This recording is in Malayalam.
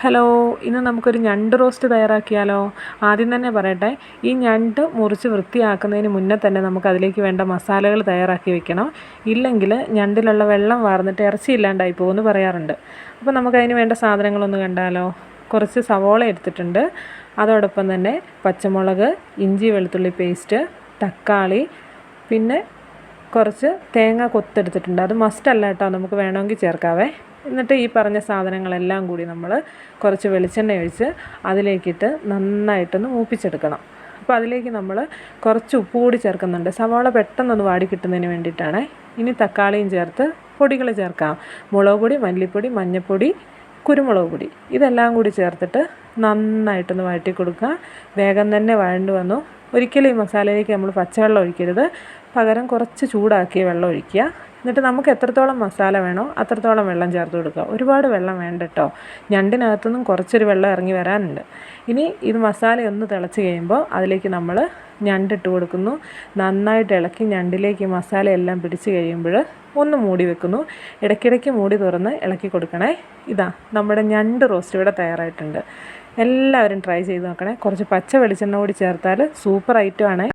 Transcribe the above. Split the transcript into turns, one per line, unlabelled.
ഹലോ, ഇന്ന് നമുക്കൊരു ഞണ്ട് റോസ്റ്റ് തയ്യാറാക്കിയാലോ? ആദ്യം തന്നെ പറയട്ടെ, ഈ ഞണ്ട് മുറിച്ച് വൃത്തിയാക്കുന്നതിന് മുന്നേ തന്നെ നമുക്ക് അതിലേക്ക് വേണ്ട മസാലകൾ തയ്യാറാക്കി വെക്കണം. ഇല്ലെങ്കിൽ ഞണ്ടിലുള്ള വെള്ളം വാർന്നിട്ട് ഇറച്ചി ഇല്ലാണ്ടായി പോകുമെന്ന് പറയാറുണ്ട്. അപ്പോൾ നമുക്കതിന് വേണ്ട സാധനങ്ങളൊന്ന് കണ്ടാലോ? കുറച്ച് സവോള എടുത്തിട്ടുണ്ട്. അതോടൊപ്പം തന്നെ പച്ചമുളക്, ഇഞ്ചി വെളുത്തുള്ളി പേസ്റ്റ്, തക്കാളി, പിന്നെ കുറച്ച് തേങ്ങ കൊത്തെടുത്തിട്ടുണ്ട്. അത് മസ്റ്റ് അല്ല കേട്ടോ, നമുക്ക് വേണമെങ്കിൽ ചേർക്കാവേ. എന്നിട്ട് ഈ പറഞ്ഞ സാധനങ്ങളെല്ലാം കൂടി നമ്മൾ കുറച്ച് വെളിച്ചെണ്ണ ഒഴിച്ച് അതിലേക്കിട്ട് നന്നായിട്ടൊന്ന് മൂപ്പിച്ചെടുക്കണം. അപ്പോൾ അതിലേക്ക് നമ്മൾ കുറച്ച് ഉപ്പ് കൂടി ചേർക്കുന്നുണ്ട്. സവാള പെട്ടെന്നൊന്ന് വാടി കിട്ടുന്നതിന് വേണ്ടിയിട്ടാണ്. ഇനി തക്കാളിയും ചേർത്ത് പൊടികൾ ചേർക്കാം. മുളക് പൊടി, മല്ലിപ്പൊടി, മഞ്ഞൾപ്പൊടി, കുരുമുളക് പൊടി, ഇതെല്ലാം കൂടി ചേർത്തിട്ട് നന്നായിട്ടൊന്ന് വഴറ്റി കൊടുക്കുക. വേഗം തന്നെ വഴണ്ട് വന്നു. ഒരിക്കലും ഈ മസാലയിലേക്ക് നമ്മൾ പച്ചവെള്ളം ഒഴിക്കരുത്, പകരം കുറച്ച് ചൂടാക്കിയ വെള്ളം ഒഴിക്കുക. എന്നിട്ട് നമുക്ക് എത്രത്തോളം മസാല വേണോ അത്രത്തോളം വെള്ളം ചേർത്ത് കൊടുക്കുക. ഒരുപാട് വെള്ളം വേണ്ട കേട്ടോ, ഞണ്ടിനകത്തുനിന്നും കുറച്ചൊരു വെള്ളം ഇറങ്ങി വരാനുണ്ട്. ഇനി ഇത് മസാല ഒന്ന് തിളച്ച് കഴിയുമ്പോൾ അതിലേക്ക് നമ്മൾ ഞണ്ടിട്ട് കൊടുക്കുന്നു. നന്നായിട്ട് ഇളക്കി ഞണ്ടിലേക്ക് മസാല എല്ലാം പിടിച്ച് കഴിയുമ്പോൾ ഒന്ന് മൂടി വെക്കുന്നു. ഇടയ്ക്കിടയ്ക്ക് മൂടി തുറന്ന് ഇളക്കി കൊടുക്കണേ. ഇതാ നമ്മുടെ ഞണ്ട് റോസ്റ്റ് ഇവിടെ തയ്യാറായിട്ടുണ്ട്. എല്ലാവരും ട്രൈ ചെയ്ത് നോക്കണേ. കുറച്ച് പച്ച വെളിച്ചെണ്ണ കൂടി ചേർത്താൽ സൂപ്പർ ഐറ്റമാണ്.